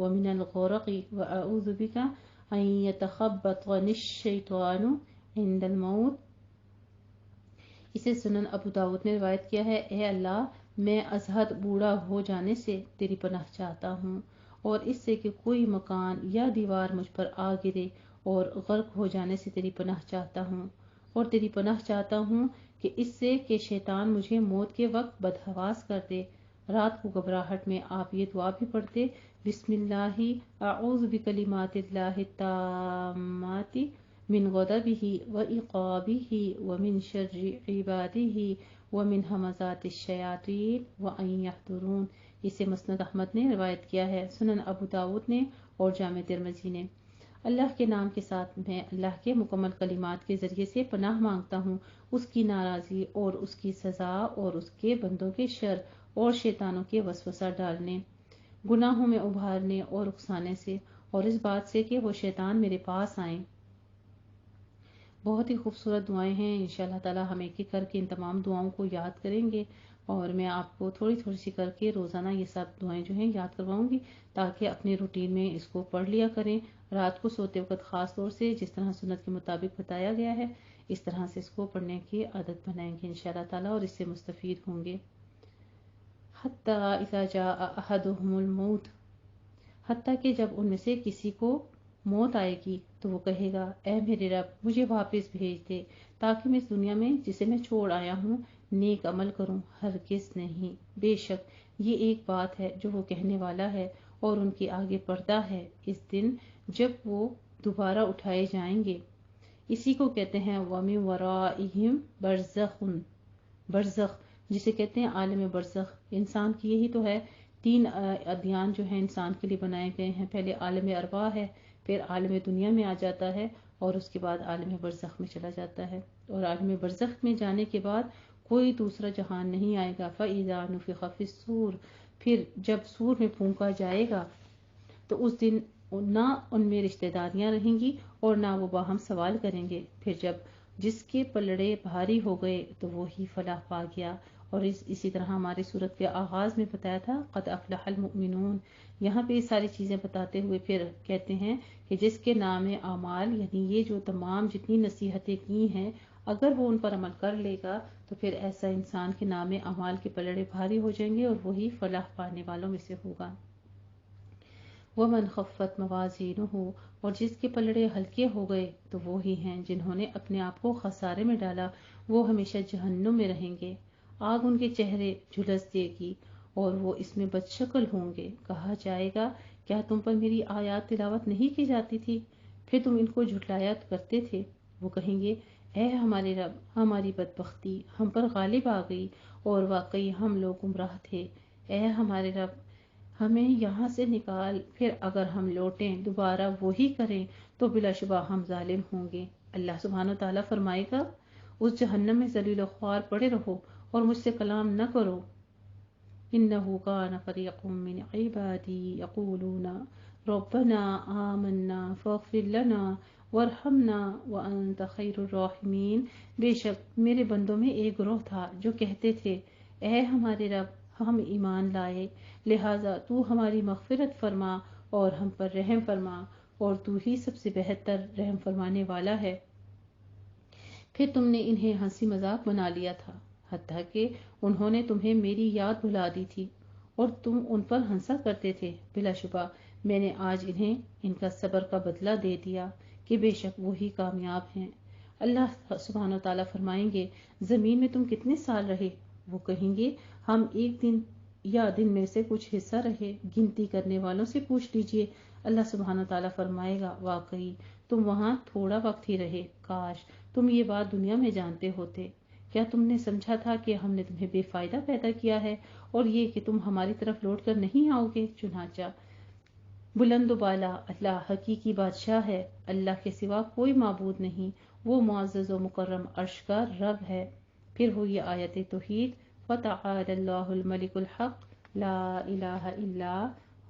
ومن الغرق وأعوذ بك أن يتخبطني الشيطان عند الموت۔ اسے سنن ابو داؤد نے روایت کیا ہے، اے اللہ میں ازحد بوڑھا ہو جانے سے تیری پناہ چاہتا ہوں، اور اس سے کہ کوئی مکان یا دیوار مجھ پر آ گرے، اور غرق ہو جانے سے تیری پناہ چاہتا ہوں، اور تیری پناہ چاہتا ہوں کہ اس سے کہ شیطان مجھے موت کے وقت بدحواس کر دے۔ رات کو گھبراہٹ میں آپ یہ دعا بھی پڑھتے، بسم اللہ اعوذ بکلمات اللہ التامات من غضبہ وعقابہ ومن شر عبادہ ومن ہمزات الشیاطین وان یحضرون۔ اسے مسند احمد نے روایت کیا ہے، سنن ابو داؤد نے اور جامع ترمذی نے۔ اللہ کے نام کے ساتھ میں اللہ کے مکمل کلمات کے ذریعے سے پناہ مانگتا ہوں اس کی ناراضی اور اس کی سزا اور اس کے بندوں کے شر اور شیطانوں کے وسوسہ ڈالنے، گناہوں میں ابھارنے اور اکسانے سے، اور اس بات سے کہ وہ شیطان میرے پاس آئیں۔ بہت ہی خوبصورت دعائیں ہیں، انشاءاللہ تعالی ہم ایک ایک کر کے ان تمام دعاؤں کو یاد کریں گے، اور میں آپ کو تھوڑی تھوڑی سی کر کے روزانہ یہ سب دعائیں جو ہیں یاد کرواؤں گی، تاکہ اپنے روٹین میں اس کو پڑھ لیا کریں۔ رات کو سوتے وقت خاص طور سے جس طرح سنت کے مطابق بتایا گیا ہے اس طرح سے اس کو پڑھنے کی عادت بنائیں گے انشاءاللہ تعالی، اور اس سے مستفید ہوں گے۔ حتی اذا جاء احدهم الموت، حتیٰ کہ جب ان میں سے کسی کو موت آئے گی تو وہ کہے گا، اے میرے رب مجھے واپس بھیج دے تاکہ میں اس دنیا میں جسے میں چھوڑ آیا ہوں نیک عمل کروں۔ ہرگز نہیں، بے شک یہ ایک بات ہے جو وہ کہنے والا ہے، اور ان کے آگے پردہ ہے اس دن جب وہ دوبارہ اٹھائے جائیں گے۔ اسی کو کہتے ہیں وَمِن وَرَائِهِمْ بَرْزَخٌ، برزخ جسے کہتے ہیں عالم برزخ۔ انسان کی یہی تو ہے، تین ادیان جو ہیں انسان کے لیے بنائے گئے ہیں، پہلے عالم ارواح ہے، پھر عالم دنیا میں آ جاتا ہے، اور اس کے بعد عالم برزخ میں چلا جاتا ہے۔ اور عالم برزخ میں جانے کے بعد کوئی دوسرا جہان نہیں آئے گا۔ فَإِذَا نُفِخَ فِي الصُّورِ، پھر جب سور میں پھونکا جائے گا تو اس دن نہ ان میں رشتہ داریاں رہیں گی اور نہ وہ باہم سوال کریں گے۔ پھر جب جس کے پلڑے بھاری ہو گئے تو وہی فلاح پا گیا۔ اور اسی طرح ہماری سورت کے آغاز میں بتایا تھا قد افلح المؤمنون، یہاں پہ یہ ساری چیزیں بتاتے ہوئے پھر کہتے ہیں کہ جس کے نام اعمال، یعنی یہ جو تمام جتنی نصیحتیں کی ہیں اگر وہ ان پر عمل کر لے گا تو پھر ایسا انسان کے نام اعمال کے پلڑے بھاری ہو جائیں گے اور وہی فلاح پانے والوں میں سے ہوگا۔ وَمَنْ خَفَّتْ مَوَازِينُهُ، اور جس کے پلڑے ہلکے ہو گئے تو وہی ہیں جنہوں نے اپنے آپ کو خسارے میں ڈالا، وہ ہمیشہ جہنم میں رہیں گے۔ آگ ان کے چہرے جھلس دے گی اور وہ اس میں بدشکل ہوں گے۔ کہا جائے گا کیا تم پر میری آیات تلاوت نہیں کی جاتی تھی؟ پھر تم ان کو جھٹلایا کرتے تھے۔ وہ کہیں گے، اے ہمارے رب ہماری بدبختی ہم پر غالب آ گئی اور واقعی ہم لوگ گمراہ تھے۔ اے ہمارے رب ہمیں یہاں سے نکال، پھر اگر ہم لوٹیں دوبارہ وہی کریں تو بلا شبہ ہم ظالم ہوں گے۔ اللہ سبحانہ وتعالیٰ فرمائے گا اس جہنم میں ذلیل و خوار پڑے رہو اور مجھ سے کلام نہ کرو۔ انہ کان فریق من عبادی یقولون ربنا آمنا فاغفر لنا وارحمنا وانت خیر الراحمین، بے شک میرے بندوں میں ایک گروہ تھا جو کہتے تھے، اے ہمارے رب ہم ایمان لائے، لہٰذا تو ہماری مغفرت فرما اور ہم پر رحم فرما، اور تو ہی سب سے بہتر رحم فرمانے والا ہے۔ پھر تم نے انہیں ہنسی مذاق بنا لیا تھا، حتیٰ کہ انہوں نے تمہیں میری یاد بھلا دی تھی اور تم ان پر ہنسا کرتے تھے۔ بلا شبہ میں نے آج انہیں ان کا صبر کا بدلہ دے دیا کہ بے شک وہی کامیاب ہیں۔ اللہ سبحانہ وتعالیٰ فرمائیں گے زمین میں تم کتنے سال رہے؟ وہ کہیں گے ہم ایک دن یا دن میں سے کچھ حصہ رہے، گنتی کرنے والوں سے پوچھ لیجئے۔ اللہ سبحانہ وتعالیٰ فرمائے گا واقعی تم وہاں تھوڑا وقت ہی رہے، کاش تم یہ بات دنیا میں جانتے ہوتے۔ کیا تم نے سمجھا تھا کہ ہم نے تمہیں بے فائدہ پیدا کیا ہے اور یہ کہ تم ہماری طرف لوٹ کر نہیں آؤ گے؟ چنانچہ بلند و بالا اللہ حقیقی بادشاہ ہے، اللہ کے سوا کوئی معبود نہیں، وہ معزز و مکرم عرش کا رب ہے۔ پھر وہ یہ آیت توحید وَتَعَالَى اللَّهُ الْمَلِكُ الْحَقُّ لَا إِلَٰهَ إِلَّا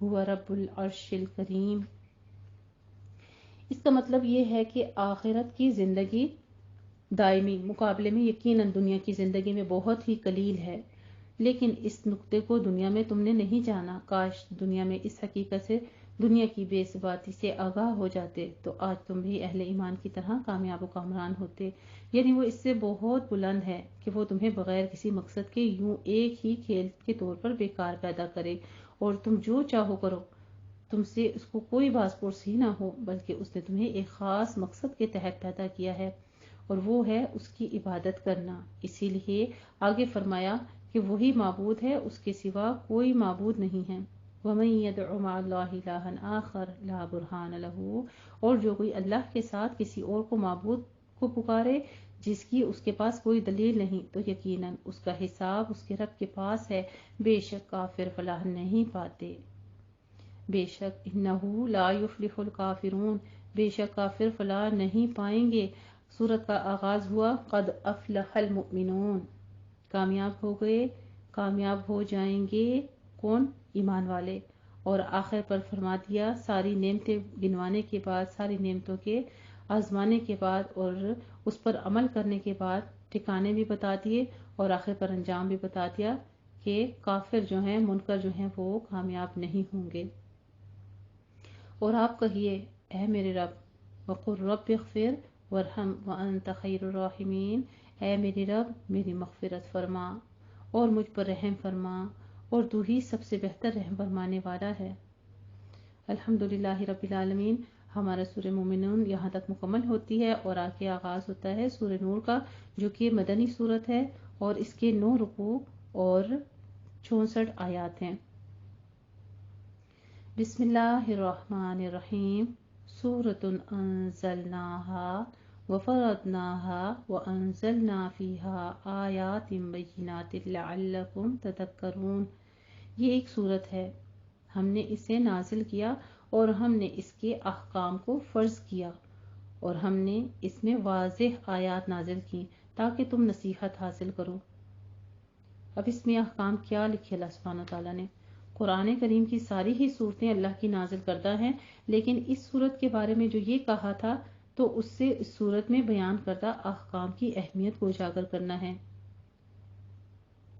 هُوَ رَبُّ الْعَرْشِ الْكَرِيمِ۔ اس کا مطلب یہ ہے کہ آخرت کی زندگی دائمی مقابلے میں یقیناً دنیا کی زندگی میں بہت ہی قلیل ہے، لیکن اس نقطے کو دنیا میں تم نے نہیں جانا۔ کاش دنیا میں اس حقیقت سے دنیا کی بے ثباتی سے آگاہ ہو جاتے تو آج تم بھی اہل ایمان کی طرح کامیاب و کامران ہوتے۔ یعنی وہ اس سے بہت بلند ہے کہ وہ تمہیں بغیر کسی مقصد کے یوں ایک ہی کھیل کے طور پر بیکار پیدا کرے اور تم جو چاہو کرو، تم سے اس کو کوئی باز پرس ہی نہ ہو، بلکہ اس نے تمہیں ایک خاص مقصد کے تحت پیدا کیا ہے اور وہ ہے اس کی عبادت کرنا۔ اسی لیے آگے فرمایا کہ وہی معبود ہے، اس کے سوا کوئی معبود نہیں ہے۔ وَمَن يَدْعُ مَعَ اللَّهِ إِلَٰهًا آخَرَ لَا بُرْهَانَ لَهُ، اور جو کوئی اللہ کے ساتھ کسی اور کو معبود کو پکارے جس کی اس کے پاس کوئی دلیل نہیں، تو یقیناً اس کا حساب اس کے رب کے پاس ہے، بے شک کافر فلاح نہیں پاتے۔ بے شک انہو لا یفلح الکافرون، بے شک کافر فلاح نہیں پائیں گے۔ سورت کا آغاز ہوا قد افلح المؤمنون، کامیاب ہو گئے، کامیاب ہو جائیں گے کون؟ ایمان والے۔ اور آخر پر فرما دیا ساری نعمتیں گنوانے کے بعد، ساری نعمتوں کے آزمانے کے بعد اور اس پر عمل کرنے کے بعد ٹھکانے بھی بتا دیے اور آخر پر انجام بھی بتا دیا کہ کافر جو ہیں، منکر جو ہیں، وہ کامیاب نہیں ہوں گے۔ اور آپ کہیے اے میرے رب وقل رب اغفر وارحم وانت خیر الراحمین، اے میرے رب میری مغفرت فرما اور مجھ پر رحم فرما اور تو ہی سب سے بہتر رحم فرمانے والا ہے۔ الحمدللہ رب العالمین۔ ہمارا سورہ مومنون یہاں تک مکمل ہوتی ہے اور آگے آغاز ہوتا ہے سورہ نور کا، جو کہ مدنی سورت ہے اور اس کے 9 رکوع اور 64 آیات ہیں۔ بسم اللہ الرحمن الرحیم۔ سورۃ انزلناها وفرضناها وانزلنا فیها آیات بینات لعلکم تذکرون۔ یہ ایک سورت ہے، ہم نے اسے نازل کیا اور ہم نے اس کے احکام کو فرض کیا اور ہم نے اس میں واضح آیات نازل کی تاکہ تم نصیحت حاصل کرو۔ اب اس میں احکام کیا لکھے اللہ سبحانہ تعالیٰ نے؟ قرآن کریم کی ساری ہی صورتیں اللہ کی نازل کردہ ہیں، لیکن اس صورت کے بارے میں جو یہ کہا تھا تو اس سے اس صورت میں بیان کردہ احکام کی اہمیت کو اجاگر کرنا ہے۔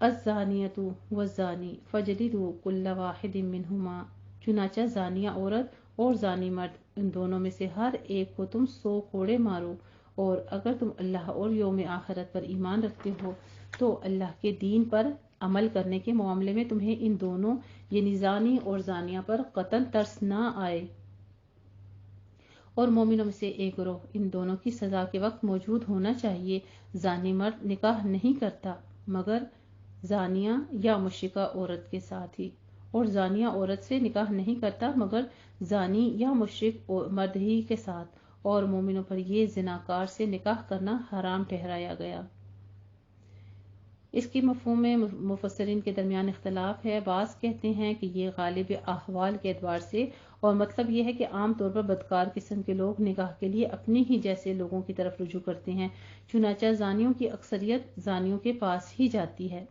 الزانیۃ والزانی فجلدوا کل واحد منہما، چنانچہ زانیہ عورت اور زانی مرد، ان دونوں میں سے ہر ایک کو تم 100 کوڑے مارو، اور اگر تم اللہ اور یوم آخرت پر ایمان رکھتے ہو تو اللہ کے دین پر عمل کرنے کے معاملے میں تمہیں ان دونوں یعنی زانی اور زانیہ پر قطعاً ترس نہ آئے، اور مومنوں میں سے ایک گروہ ان دونوں کی سزا کے وقت موجود ہونا چاہیے۔ زانی مرد نکاح نہیں کرتا مگر زانیہ یا مشرکہ عورت کے ساتھ ہی، اور زانیہ عورت سے نکاح نہیں کرتا مگر زانی یا مشرک مرد ہی کے ساتھ، اور مومنوں پر یہ زناکار سے نکاح کرنا حرام ٹھہرایا گیا۔ اس کی مفہوم میں مفسرین کے درمیان اختلاف ہے۔ بعض کہتے ہیں کہ یہ غالب احوال کے اعتبار سے، اور مطلب یہ ہے کہ عام طور پر بدکار قسم کے لوگ نکاح کے لیے اپنی ہی جیسے لوگوں کی طرف رجوع کرتے ہیں، چنانچہ زانیوں کی اکثریت زانیوں کے پاس ہی جاتی ہے،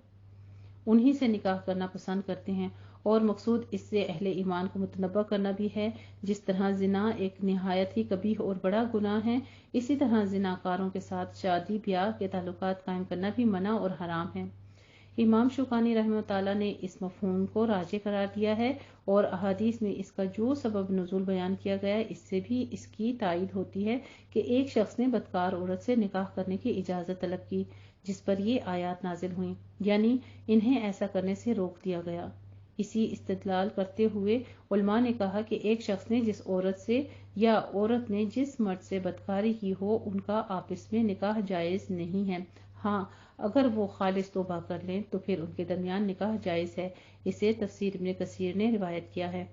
انہی سے نکاح کرنا پسند کرتے ہیں، اور مقصود اس سے اہل ایمان کو متنبہ کرنا بھی ہے۔ جس طرح زنا ایک نہایت ہی قبیح اور بڑا گناہ ہے، اسی طرح زناکاروں کے ساتھ شادی بیاہ کے تعلقات قائم کرنا بھی منع اور حرام ہے۔ امام شوکانی رحمہ تعالیٰ نے اس مفہوم کو راجح قرار دیا ہے، اور احادیث میں اس کا جو سبب نزول بیان کیا گیا ہے اس سے بھی اس کی تائید ہوتی ہے کہ ایک شخص نے بدکار عورت سے نکاح کرنے کی اجازت طلب کی جس پر یہ آیات نازل ہوئیں، یعنی انہیں ایسا کرنے سے روک دیا گیا۔ اسی استدلال کرتے ہوئے علماء نے کہا کہ ایک شخص نے جس عورت سے یا عورت نے جس مرد سے بدکاری کی ہو ان کا آپس میں نکاح جائز نہیں ہے، ہاں اگر وہ خالص توبہ کر لیں تو پھر ان کے درمیان نکاح جائز ہے۔ اسے تفسیر ابن کثیر نے روایت کیا ہے۔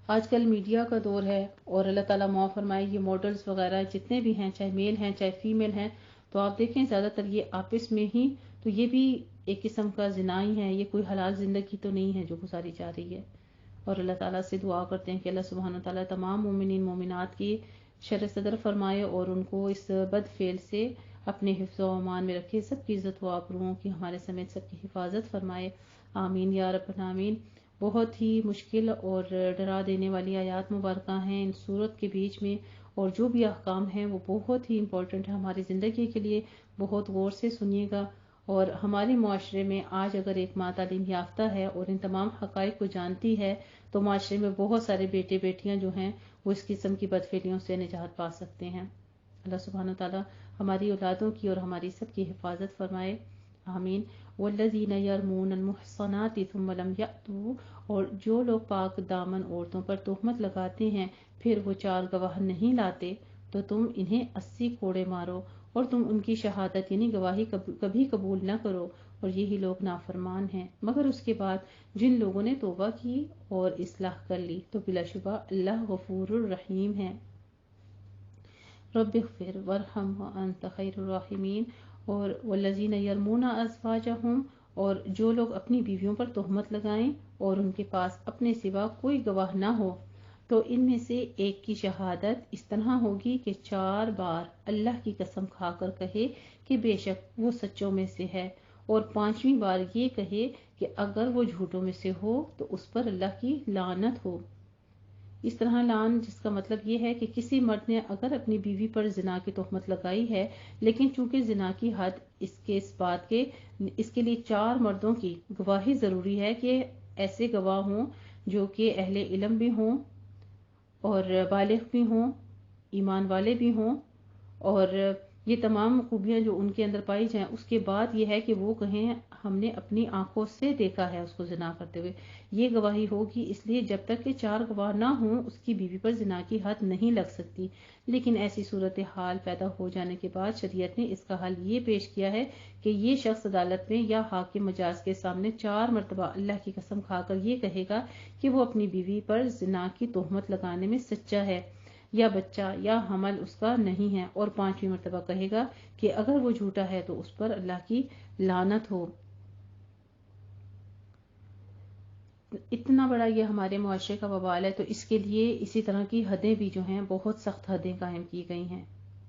آج کل میڈیا کا دور ہے اور اللہ تعالیٰ معاف فرمائے، یہ ماڈلز وغیرہ جتنے بھی ہیں، چاہے میل ہیں چاہے فیمیل ہیں، تو آپ دیکھیں زیادہ تر یہ آپس میں ہی، تو یہ بھی ایک قسم کا زنا ہی ہے، یہ کوئی حلال زندگی تو نہیں ہے جو گزاری جا رہی ہے۔ اور اللہ تعالیٰ سے دعا کرتے ہیں کہ اللہ سبحانہ تعالیٰ تمام مومنین مومنات کی شر صدر فرمائے اور ان کو اس بد فعل سے اپنے حفظ و امان میں رکھے، سب کی عزت و آبروؤں کی ہمارے سمیت سب کی حفاظت فرمائے، آمین یا رب العالمین۔ بہت ہی مشکل اور ڈرا دینے والی آیات مبارکہ ہیں ان سورت کے بیچ میں، اور جو بھی احکام ہیں وہ بہت ہی امپورٹنٹ ہے ہماری زندگی کے لیے، بہت غور سے سنیے گا اور ہمارے معاشرے میں آج اگر ایک ماں تعلیم یافتہ ہے اور ان تمام حقائق کو جانتی ہے تو معاشرے میں بہت سارے بیٹے بیٹیاں جو ہیں وہ اس قسم کی بدفعلیوں سے نجات پا سکتے ہیں۔ اللہ سبحانہ وتعالی ہماری اولادوں کی اور ہماری سب کی حفاظت فرمائے، آمین۔ والذین یرمون المحصنات ثم لم یأتوا، اور جو لوگ پاک دامن عورتوں پر تہمت لگاتے ہیں پھر وہ 4 گواہ نہیں لاتے تو تم انہیں 80 کوڑے مارو، اور تم ان کی شہادت یعنی گواہی کبھی قبول نہ کرو، اور یہی لوگ نافرمان ہیں مگر اس کے بعد جن لوگوں نے توبہ کی اور اصلاح کر لی تو بلا شبہ اللہ غفور الرحیم ہے۔ رب اغفر وارحم وانت خیر الراحمین، اور والذین یرمون ازواجہم، اور جو لوگ اپنی بیویوں پر تہمت لگائیں اور ان کے پاس اپنے سوا کوئی گواہ نہ ہو تو ان میں سے ایک کی شہادت اس طرح ہوگی کہ 4 بار اللہ کی قسم کھا کر کہے کہ بے شک وہ سچوں میں سے ہے، اور 5ویں بار یہ کہے کہ اگر وہ جھوٹوں میں سے ہو تو اس پر اللہ کی لعنت ہو۔ اس طرح لعن جس کا مطلب یہ ہے کہ کسی مرد نے اگر اپنی بیوی پر زنا کی تہمت لگائی ہے لیکن چونکہ زنا کی حد اس بات کے اس کے لیے 4 مردوں کی گواہی ضروری ہے کہ ایسے گواہ ہوں جو کہ اہل علم بھی ہوں اور بالغ بھی ہوں، ایمان والے بھی ہوں، اور یہ تمام خوبیاں جو ان کے اندر پائی جائیں، اس کے بعد یہ ہے کہ وہ کہیں ہم نے اپنی آنکھوں سے دیکھا ہے اس کو زنا کرتے ہوئے، یہ گواہی ہوگی۔ اس لیے جب تک کہ 4 گواہ نہ ہوں اس کی بیوی پر زنا کی حد نہیں لگ سکتی، لیکن ایسی صورتحال پیدا ہو جانے کے بعد شریعت نے اس کا حل یہ پیش کیا ہے کہ یہ شخص عدالت میں یا حاکم مجاز کے سامنے 4 مرتبہ اللہ کی قسم کھا کر یہ کہے گا کہ وہ اپنی بیوی پر زنا کی تہمت لگانے میں سچا ہے، یا بچہ یا حمل اس کا نہیں ہے، اور 5ویں مرتبہ کہے گا کہ اگر وہ جھوٹا ہے تو اس پر اللہ کی لعنت ہو۔ اتنا بڑا یہ ہمارے معاشرے کا وبال ہے تو اس کے لیے اسی طرح کی حدیں بھی جو ہیں بہت سخت حدیں قائم کی گئی ہیں۔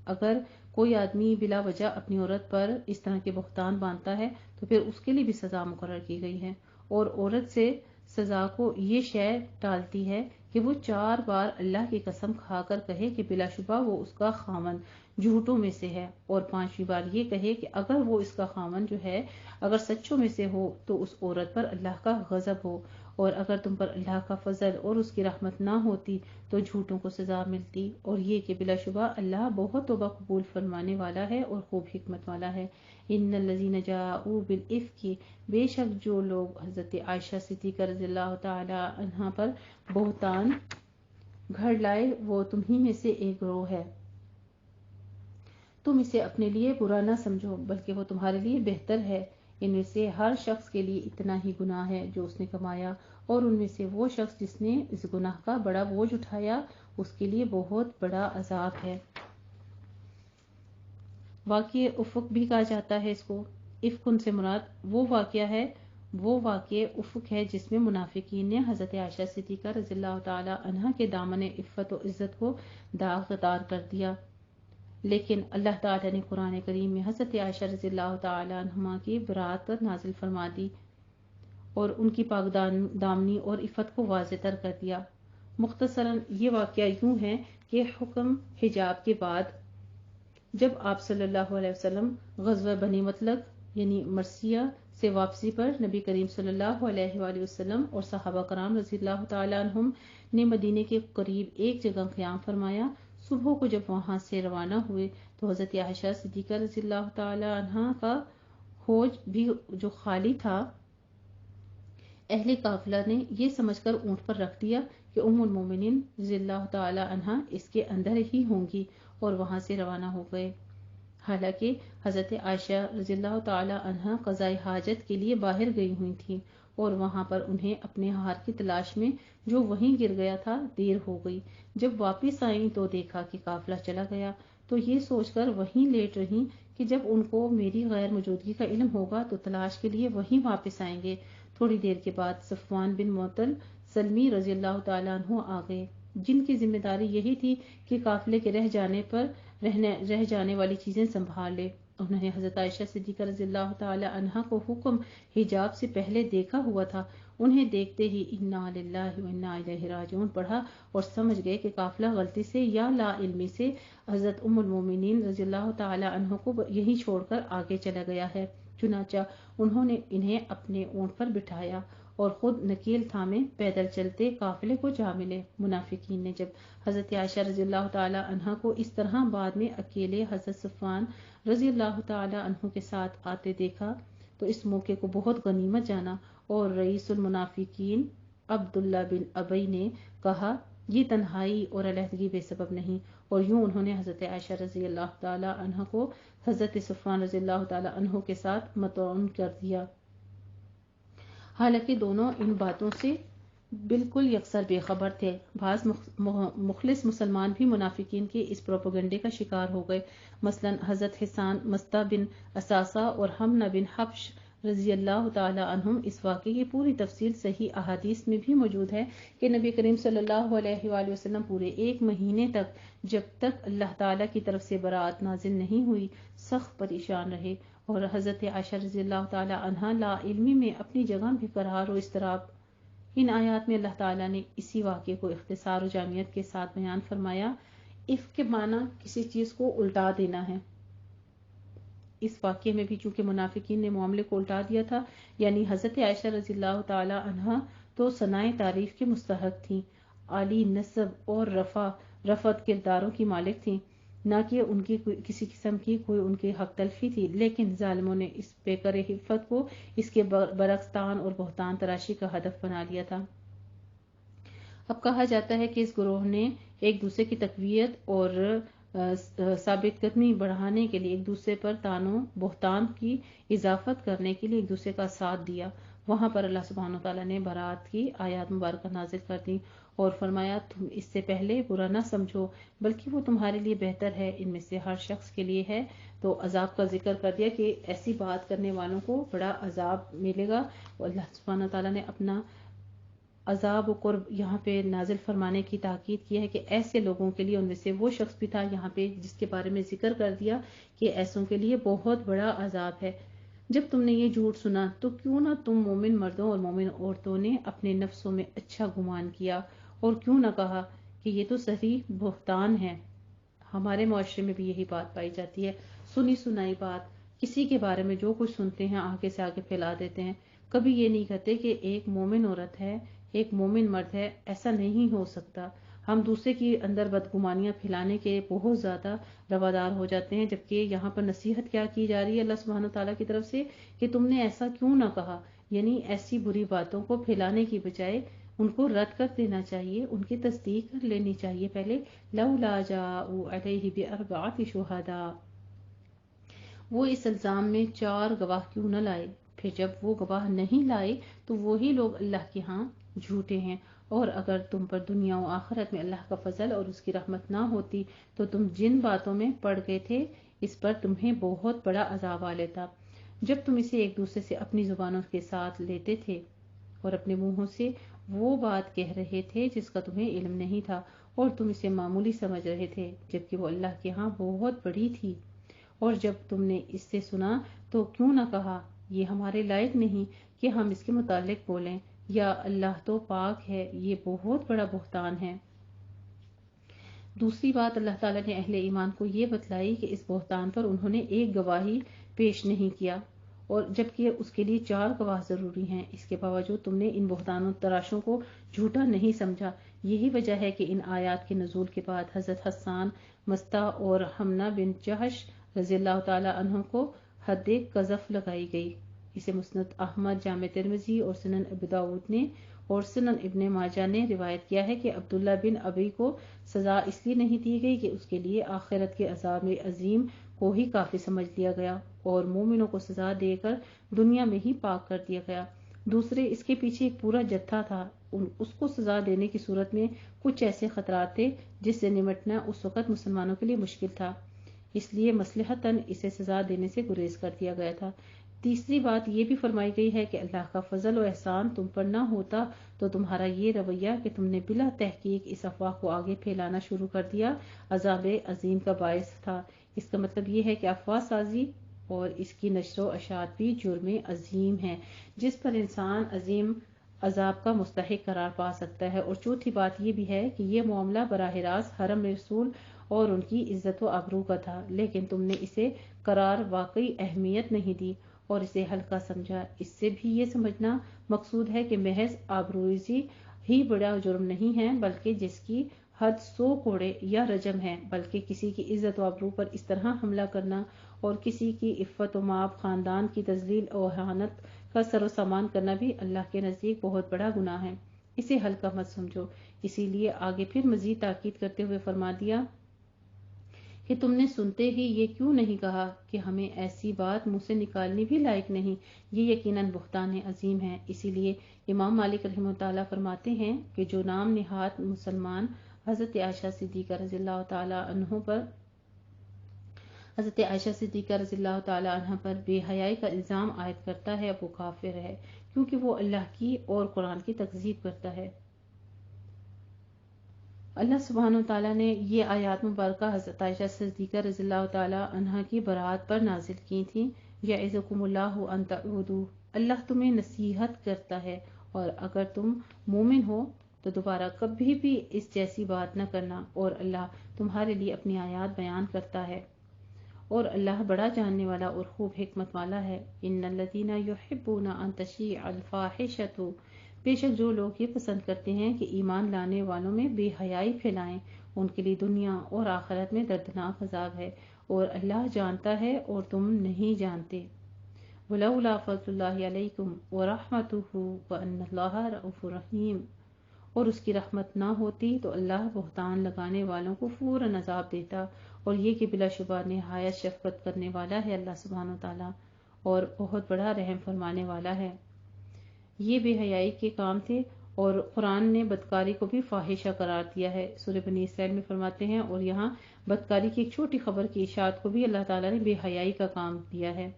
اگر کوئی آدمی بلا وجہ اپنی عورت پر اس طرح کے بہتان باندھتا ہے تو پھر اس کے لیے بھی سزا مقرر کی گئی ہے، اور عورت سے سزا کو یہ شے ٹالتی ہے کہ وہ 4 بار اللہ کی قسم کھا کر کہے کہ بلا شبہ وہ اس کا خاوند جھوٹوں میں سے ہے، اور 5ویں بار یہ کہے کہ اگر وہ اس کا خاوند جو ہے اگر سچوں میں سے ہو تو اس عورت پر اللہ کا غضب ہو، اور اگر تم پر اللہ کا فضل اور اس کی رحمت نہ ہوتی تو جھوٹوں کو سزا ملتی، اور یہ کہ بلا شبہ اللہ بہت توبہ قبول فرمانے والا ہے اور خوب حکمت والا ہے۔ ان الذین جاءوا بالافک، بے شک جو لوگ حضرت عائشہ صدیقہ رضی اللہ تعالی عنہا پر بہتان گھڑ لائے وہ تمہیں میں سے ایک گروہ ہے، تم اسے اپنے لیے برا نہ سمجھو بلکہ وہ تمہارے لیے بہتر ہے۔ ان میں سے ہر شخص کے لیے اتنا ہی گناہ ہے جو اس نے کمایا، اور ان میں سے وہ شخص جس نے اس گناہ کا بڑا بوجھ اٹھایا اس کے لیے بہت بڑا عذاب ہے۔ واقعہ افق بھی کہا جاتا ہے اس کو۔ افق سے مراد وہ واقعہ افق ہے جس میں منافقین نے حضرت عائشہ صدیقہ رضی اللہ تعالی عنہا کے دامن عفت و عزت کو داغدار کر دیا، لیکن اللہ تعالیٰ نے قرآن کریم میں حضرت عائشہ رضی اللہ تعالی عنہا کی برات نازل فرما دی اور ان کی پاک دامنی اور عفت کو واضح تر کر دیا۔ مختصراً یہ واقعہ یوں ہے کہ حکم حجاب کے بعد جب آپ صلی اللہ علیہ وسلم غزوہ بنی مطلق یعنی مرثیہ سے واپسی پر نبی کریم صلی اللہ علیہ وآلہ وسلم اور صحابہ کرام رضی اللہ تعالی عنہم نے مدینے کے قریب ایک جگہ قیام فرمایا۔ صبح کو جب وہاں سے روانہ ہوئے تو حضرت عائشہ صدیقہ رضی اللہ تعالی عنہا کا حوض بھی جو خالی تھا، اہل قافلہ نے یہ سمجھ کر اونٹ پر رکھ دیا کہ ام المومنین رضی اللہ تعالی عنہا اس کے اندر ہی ہوں گی، اور وہاں سے روانہ ہو گئے۔ حالانکہ حضرت عائشہ رضی اللہ تعالی عنہا قضاء حاجت کے لیے باہر گئی ہوئی تھیں، اور وہاں پر انہیں اپنے ہار کی تلاش میں جو وہیں گر گیا تھا دیر ہو گئی۔ جب واپس آئیں تو دیکھا کہ قافلہ چلا گیا، تو یہ سوچ کر وہیں لیٹ رہیں کہ جب ان کو میری غیر موجودگی کا علم ہوگا تو تلاش کے لیے وہیں واپس آئیں گے۔ تھوڑی دیر کے بعد صفوان بن معطل سلمی رضی اللہ تعالیٰ عنہ آ گئے، جن کی ذمہ داری یہی تھی کہ قافلے کے رہ جانے والی چیزیں سنبھال لے۔ انہوں نے حضرت عائشہ صدیقہ رضی اللہ تعالی عنہا کو حکم حجاب سے پہلے دیکھا ہوا تھا، انہیں دیکھتے ہی انا للہ و انا الیہ راجعون پڑھا اور سمجھ گئے کہ قافلہ غلطی سے یا لا علمی سے حضرت ام المومنین رضی اللہ تعالی عنہ کو یہیں چھوڑ کر آگے چلا گیا ہے۔ چنانچہ انہوں نے انہیں اپنے اونٹ پر بٹھایا اور خود نکیل تھامے پیدل چلتے قافلے کو جا ملے۔ منافقین نے جب حضرت عائشہ رضی اللہ تعالی عنہا کو اس طرح بعد میں اکیلے حضرت صفوان رضی اللہ تعالی عنہ کے ساتھ آتے دیکھا تو اس موقع کو بہت غنیمت جانا اور رئیس المنافقین عبداللہ بن ابی نے کہا یہ تنہائی اور علیحدگی بے سبب نہیں، اور یوں انہوں نے حضرت عائشہ رضی اللہ تعالی عنہ کو حضرت صفوان رضی اللہ تعالی عنہ کے ساتھ مطعون کر دیا، حالانکہ دونوں ان باتوں سے بالکل یکسر بے خبر تھے۔ بعض مخلص مسلمان بھی منافقین کے اس پروپیگنڈے کا شکار ہو گئے، مثلا حضرت حسان مستہ بن اساسہ اور حمنہ بن حبش رضی اللہ تعالی عنہم۔ اس واقعے کی پوری تفصیل صحیح احادیث میں بھی موجود ہے کہ نبی کریم صلی اللہ علیہ وآلہ وسلم پورے 1 مہینے تک، جب تک اللہ تعالی کی طرف سے برات نازل نہیں ہوئی، سخت پریشان رہے، اور حضرت عائشہ رضی اللہ تعالی عنہا لا علمی میں اپنی جگہ بے قرار و اضطراب۔ ان آیات میں اللہ تعالیٰ نے اسی واقعے کو اختصار و جامعیت کے ساتھ بیان فرمایا۔ افک کے معنی کسی چیز کو الٹا دینا ہے۔ اس واقعے میں بھی چونکہ منافقین نے معاملے کو الٹا دیا تھا، یعنی حضرت عائشہ رضی اللہ تعالی عنہا تو ثنائے تعریف کے مستحق تھیں، عالی نسب اور رفعت کرداروں کی مالک تھیں، نہ کہ ان کی کسی قسم کی کوئی ان کے حق تلفی تھی، لیکن ظالموں نے اس پیکر حفت کو اس کے برعکس تان اور بہتان تراشی کا ہدف بنا لیا تھا۔ اب کہا جاتا ہے کہ اس گروہ نے ایک دوسرے کی تقویت اور ثابت قدمی بڑھانے کے لیے ایک دوسرے پر تان و بہتان کی اضافت کرنے کے لیے ایک دوسرے کا ساتھ دیا۔ وہاں پر اللہ سبحانہ وتعالیٰ نے برات کی آیات مبارکہ نازل کر دی اور فرمایا تم اس سے پہلے برا نہ سمجھو بلکہ وہ تمہارے لیے بہتر ہے، ان میں سے ہر شخص کے لیے ہے۔ تو عذاب کا ذکر کر دیا کہ ایسی بات کرنے والوں کو بڑا عذاب ملے گا، اور اللہ سبحانہ وتعالیٰ نے اپنا عذاب و قرب یہاں پہ نازل فرمانے کی تاکید کی ہے کہ ایسے لوگوں کے لیے، ان میں سے وہ شخص بھی تھا یہاں پہ جس کے بارے میں ذکر کر دیا کہ ایسوں کے لیے بہت بڑا عذاب ہے۔ جب تم نے یہ جھوٹ سنا تو کیوں نہ تم مومن مردوں اور مومن عورتوں نے اپنے نفسوں میں اچھا گمان کیا، اور کیوں نہ کہا کہ یہ تو صحیح بہتان ہے۔ ہمارے معاشرے میں بھی یہی بات پائی جاتی ہے، سنی سنائی بات، کسی کے بارے میں جو کچھ سنتے ہیں آگے سے آگے پھیلا دیتے ہیں، کبھی یہ نہیں کہتے کہ ایک مومن عورت ہے، ایک مومن مرد ہے، ایسا نہیں ہو سکتا۔ ہم دوسرے کی اندر بدگمانیاں پھیلانے کے بہت زیادہ روادار ہو جاتے ہیں، جبکہ یہاں پر نصیحت کیا کی جا رہی ہے اللہ سبحانہ تعالیٰ کی طرف سے کہ تم نے ایسا کیوں نہ کہا، یعنی ایسی بری باتوں کو پھیلانے کی بجائے ان کو رد کر دینا چاہیے، ان کی تصدیق کر لینی چاہیے پہلے۔ لولا جاءوا علیہ باربعۃ شہداء، وہ اس الزام میں 4 گواہ کیوں نہ لائے؟ پھر جب وہ گواہ نہیں لائے تو وہی لوگ اللہ کے ہاں جھوٹے ہیں، اور اگر تم پر دنیا و آخرت میں اللہ کا فضل اور اس کی رحمت نہ ہوتی تو تم جن باتوں میں پڑ گئے تھے اس پر تمہیں بہت بڑا عذاب آ لیتا۔ جب تم اسے ایک دوسرے سے اپنی زبانوں کے ساتھ لیتے تھے اور اپنے منہوں سے وہ بات کہہ رہے تھے جس کا تمہیں علم نہیں تھا، اور تم اسے معمولی سمجھ رہے تھے جبکہ وہ اللہ کے ہاں بہت بڑی تھی، اور جب تم نے اس سے سنا تو کیوں نہ کہا یہ ہمارے لائق نہیں کہ ہم اس کے متعلق بولیں، یا اللہ تو پاک ہے، یہ بہت بڑا بہتان ہے۔ دوسری بات اللہ تعالیٰ نے اہل ایمان کو یہ بتلائی کہ اس بہتان پر انہوں نے ایک گواہی پیش نہیں کیا، اور جبکہ اس کے لیے 4 گواہ ضروری ہیں، اس کے باوجود تم نے ان بہتان و تراشوں کو جھوٹا نہیں سمجھا۔ یہی وجہ ہے کہ ان آیات کے نزول کے بعد حضرت حسان مستہ اور حمنہ بن جہش رضی اللہ تعالی عنہ کو حد قذف لگائی گئی۔ اسے مسند احمد، جامع ترمذی اور سنن ابی داؤد نے اور سنن ابن ماجہ نے روایت کیا ہے کہ عبداللہ بن ابی کو سزا اس لیے نہیں دی گئی کہ اس کے لیے آخرت کے عذاب عظیم کو ہی کافی سمجھ لیا گیا اور مومنوں کو سزا دے کر دنیا میں ہی پاک کر دیا گیا۔ دوسرے، اس کے پیچھے ایک پورا جتھا تھا، اس کو سزا دینے کی صورت میں کچھ ایسے خطرات تھے جس سے نمٹنا اس وقت مسلمانوں کے لیے مشکل تھا، اس لیے مصلحتاً اسے سزا دینے سے گریز کر دیا گیا تھا۔ تیسری بات یہ بھی فرمائی گئی ہے کہ اللہ کا فضل و احسان تم پر نہ ہوتا تو تمہارا یہ رویہ کہ تم نے بلا تحقیق اس افواہ کو آگے پھیلانا شروع کر دیا عذاب عظیم کا باعث تھا۔ اس کا مطلب یہ ہے کہ افواہ سازی اور اس کی نشر و اشاعت بھی جرم عظیم ہے جس پر انسان عظیم عذاب کا مستحق قرار پا سکتا ہے۔ اور چوتھی بات یہ بھی ہے کہ یہ معاملہ براہ راست حرم رسول اور ان کی عزت و آبرو کا تھا، لیکن تم نے اسے قرار واقعی اہمیت نہیں دی اور اسے ہلکا سمجھا۔ اس سے بھی یہ سمجھنا مقصود ہے کہ محض آبروریزی ہی بڑا جرم نہیں ہے، بلکہ جس کی حد 100 کوڑے یا رجم ہے، بلکہ کسی کی عزت و آبرو پر اس طرح حملہ کرنا اور کسی کی عفت و مآب، خاندان کی تذلیل اور اہانت کا سر و سامان کرنا بھی اللہ کے نزدیک بہت بڑا گناہ ہے۔ اسے ہلکا مت سمجھو۔ اسی لیے آگے پھر مزید تاکید کرتے ہوئے فرما دیا کہ تم نے سنتے ہی یہ کیوں نہیں کہا کہ ہمیں ایسی بات منہ سے نکالنی بھی لائق نہیں، یہ یقیناً بہتان عظیم ہے۔ اسی لیے امام مالک رحمہ اللہ تعالیٰ فرماتے ہیں کہ جو نام نہاد مسلمان حضرت عائشہ صدیقہ رضی اللہ تعالیٰ عنہ پر بے حیائی کا الزام عائد کرتا ہے وہ کافر ہے، کیونکہ وہ اللہ کی اور قرآن کی تکذیب کرتا ہے۔ اللہ سبحانہ وتعالیٰ نے یہ آیات مبارکہ حضرت عائشہ صدیقہ رضی اللہ تعالیٰ عنہ کی برات پر نازل کی تھیں۔ یعظکم اللہ ان تعودوا، اللہ تمہیں نصیحت کرتا ہے اور اگر تم مومن ہو تو دوبارہ کبھی بھی اس جیسی بات نہ کرنا، اور اللہ تمہارے لیے اپنی آیات بیان کرتا ہے اور اللہ بڑا جاننے والا اور خوب حکمت والا ہے۔ ان الذین یحبون ان تشیع الفاحشۃ، بے شک جو لوگ یہ پسند کرتے ہیں کہ ایمان لانے والوں میں بے حیائی پھیلائیں، ان کے لیے دنیا اور آخرت میں دردناک عذاب ہے، اور اللہ جانتا ہے اور تم نہیں جانتے۔ ولولا فضل اللہ علیکم ورحمتہ وان اللہ رؤوف رحیم، اور اس کی رحمت نہ ہوتی تو اللہ بہتان لگانے والوں کو فوراً عذاب دیتا، اور یہ کہ بلا شبہ نہایت شفقت کرنے والا ہے اللہ سبحانہ وتعالیٰ، اور بہت بڑا رحم فرمانے والا ہے۔ یہ بے حیائی کے کام تھے، اور قرآن نے بدکاری کو بھی فاحشہ قرار دیا ہے۔ سورہ بنی اسرائیل میں فرماتے ہیں، اور یہاں بدکاری کی ایک چھوٹی خبر کی اشاعت کو بھی اللہ تعالیٰ نے بے حیائی کا کام دیا ہے،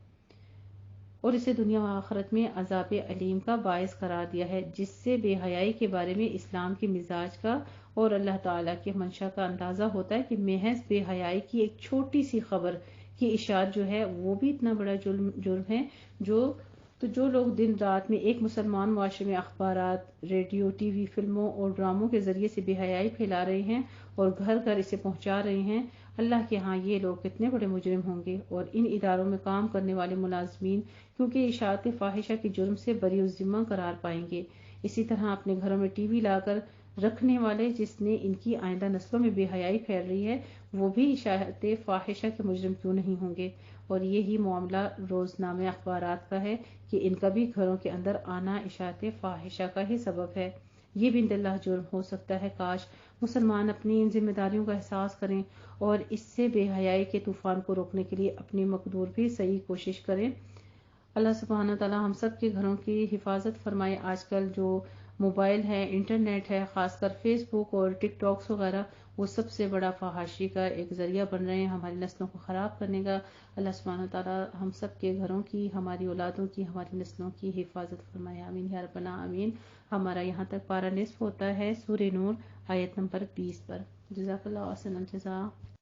اور اسے دنیا و آخرت میں عذاب علیم کا باعث قرار دیا ہے، جس سے بے حیائی کے بارے میں اسلام کے مزاج کا اور اللہ تعالیٰ کے منشا کا اندازہ ہوتا ہے کہ محض بے حیائی کی ایک چھوٹی سی خبر کی اشاعت جو ہے وہ بھی اتنا بڑا جرم ہے۔ جو لوگ دن رات میں ایک مسلمان معاشرے میں اخبارات، ریڈیو، ٹی وی، فلموں اور ڈراموں کے ذریعے سے بے حیائی پھیلا رہے ہیں اور گھر گھر اسے پہنچا رہے ہیں، اللہ کے ہاں یہ لوگ کتنے بڑے مجرم ہوں گے۔ اور ان اداروں میں کام کرنے والے ملازمین کیونکہ اشاعت فاحشہ کے جرم سے بری الذمہ قرار پائیں گے۔ اسی طرح اپنے گھروں میں ٹی وی لا کر رکھنے والے جس نے ان کی آئندہ نسلوں میں بے حیائی پھیل رہی ہے، وہ بھی اشاعت فاحشہ کے مجرم کیوں نہیں ہوں گے؟ اور یہی معاملہ روزنامے اخبارات کا ہے کہ ان کا بھی گھروں کے اندر آنا اشاعت فاحشہ کا ہی سبب ہے۔ یہ بھی اللہ جرم ہو سکتا ہے۔ کاش مسلمان اپنی ان ذمہ داریوں کا احساس کریں اور اس سے بے حیائی کے طوفان کو روکنے کے لیے اپنی مقدور بھی صحیح کوشش کریں۔ اللہ سبحانہ تعالیٰ ہم سب کے گھروں کی حفاظت فرمائے۔ آج کل جو موبائل ہے، انٹرنیٹ ہے، خاص کر فیس بک اور ٹک ٹاکس وغیرہ، وہ سب سے بڑا فحاشی کا ایک ذریعہ بن رہے ہیں ہماری نسلوں کو خراب کرنے کا۔ اللہ سبحانہ تعالیٰ ہم سب کے گھروں کی، ہماری اولادوں کی، ہماری نسلوں کی حفاظت فرمائے، آمین یا رب العالمین۔ ہمارا یہاں تک پارہ نصف ہوتا ہے سورہ نور آیت نمبر 20 پر۔ جزاک اللہ احسن الجزاء۔